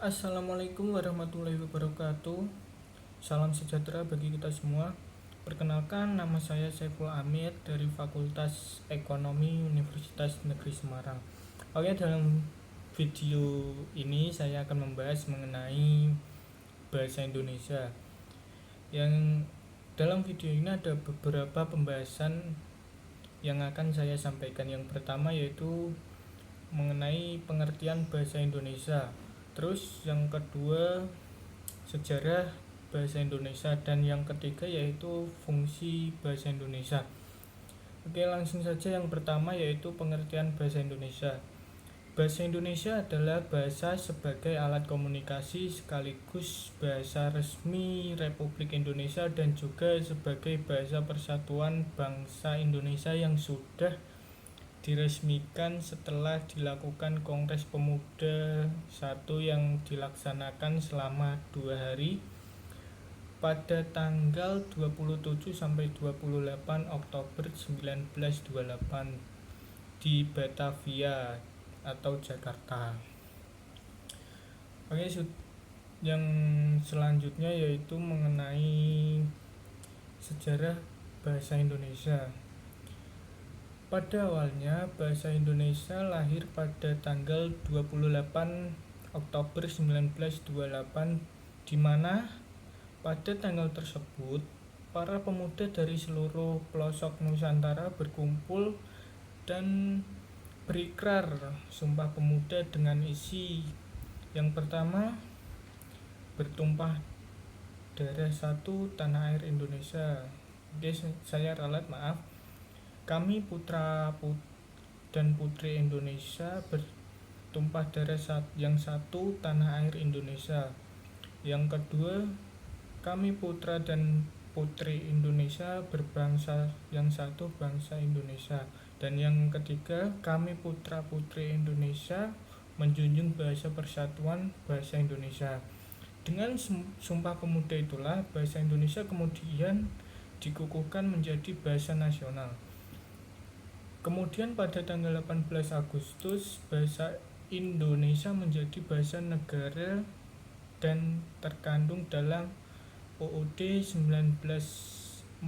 Assalamualaikum warahmatullahi wabarakatuh. Salam sejahtera bagi kita semua. Perkenalkan, nama saya Saiful Amir dari Fakultas Ekonomi Universitas Negeri Semarang. Oke, dalam video ini saya akan membahas mengenai bahasa Indonesia. Yang dalam video ini ada beberapa pembahasan yang akan saya sampaikan. Yang pertama yaitu mengenai pengertian bahasa Indonesia. Terus yang kedua sejarah bahasa Indonesia, dan yang ketiga yaitu fungsi bahasa Indonesia. Oke, langsung saja. Yang pertama yaitu pengertian bahasa Indonesia. Bahasa Indonesia adalah bahasa sebagai alat komunikasi sekaligus bahasa resmi Republik Indonesia dan juga sebagai bahasa persatuan bangsa Indonesia yang sudah diresmikan setelah dilakukan Kongres Pemuda 1 yang dilaksanakan selama 2 hari pada tanggal 27 sampai 28 Oktober 1928 di Batavia atau Jakarta. Oke, yang selanjutnya yaitu mengenai sejarah bahasa Indonesia. Pada awalnya bahasa Indonesia lahir pada tanggal 28 Oktober 1928, di mana pada tanggal tersebut para pemuda dari seluruh pelosok Nusantara berkumpul dan berikrar Sumpah Pemuda dengan isi yang pertama, bertumpah darah satu tanah air Indonesia. Oke, saya ralat, maaf. Kami putra dan putri Indonesia bertumpah darah yang satu tanah air Indonesia. Yang kedua, kami putra dan putri Indonesia berbangsa yang satu, bangsa Indonesia. Dan yang ketiga, kami putra putri Indonesia menjunjung bahasa persatuan bahasa Indonesia. Dengan Sumpah Pemuda itulah bahasa Indonesia kemudian dikukuhkan menjadi bahasa nasional. Kemudian pada tanggal 18 Agustus bahasa Indonesia menjadi bahasa negara dan terkandung dalam UUD 1945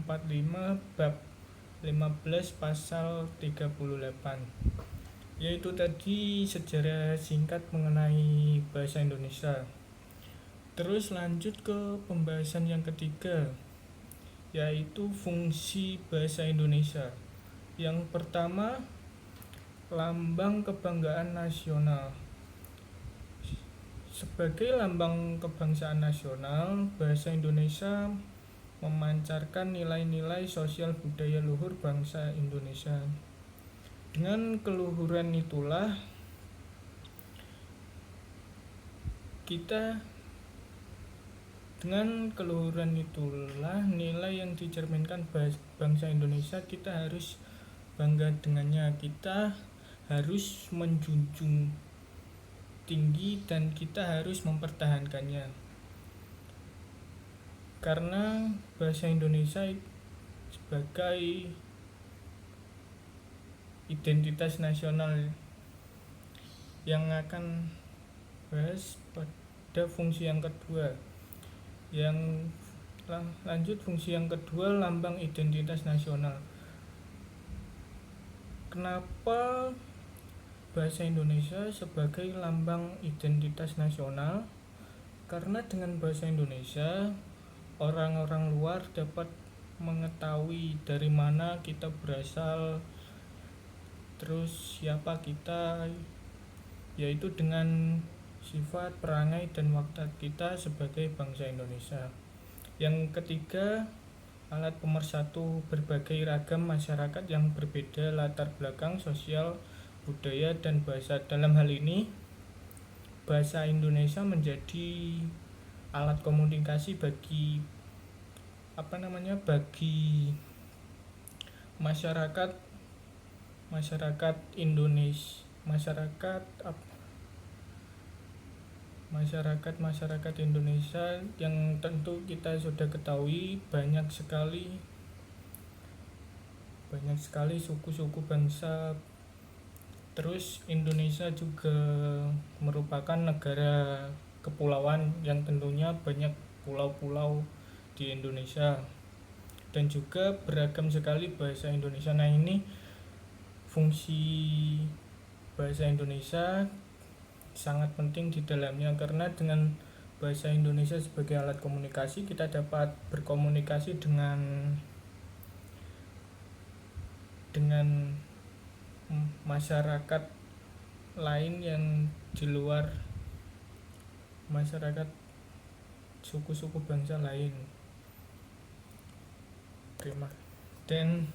bab 15 pasal 38. Yaitu tadi sejarah singkat mengenai bahasa Indonesia. Terus lanjut ke pembahasan yang ketiga, yaitu fungsi bahasa Indonesia. Yang pertama, lambang kebanggaan nasional. Sebagai lambang kebangsaan nasional, bahasa Indonesia memancarkan nilai-nilai sosial budaya luhur bangsa Indonesia. Dengan keluhuran itulah nilai yang dicerminkan bangsa Indonesia, kita harus bangga dengannya. Kita harus menjunjung tinggi dan kita harus mempertahankannya. Karena bahasa Indonesia sebagai identitas nasional. Yang akan bahas pada fungsi yang kedua. Yang lanjut fungsi yang kedua, lambang identitas nasional. Kenapa bahasa Indonesia sebagai lambang identitas nasional? Karena dengan bahasa Indonesia orang-orang luar dapat mengetahui dari mana kita berasal, terus siapa kita, yaitu dengan sifat, perangai, dan watak kita sebagai bangsa Indonesia. Yang ketiga, alat pemersatu berbagai ragam masyarakat yang berbeda latar belakang sosial, budaya, dan bahasa. Dalam hal ini, bahasa Indonesia menjadi alat komunikasi bagi masyarakat Indonesia, masyarakat Indonesia yang tentu kita sudah ketahui banyak sekali suku-suku bangsa. Terus Indonesia juga merupakan negara kepulauan yang tentunya banyak pulau-pulau di Indonesia, dan juga beragam sekali bahasa Indonesia. Nah, ini fungsi bahasa Indonesia sangat penting di dalamnya, karena dengan bahasa Indonesia sebagai alat komunikasi kita dapat berkomunikasi dengan masyarakat lain yang di luar, masyarakat suku-suku bangsa lain. Dan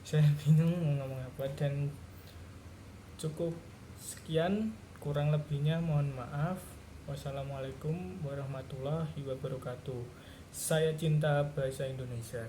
saya bingung mau ngomong apa, dan cukup sekian, kurang lebihnya mohon maaf. Wassalamualaikum warahmatullahi wabarakatuh. Saya cinta bahasa Indonesia.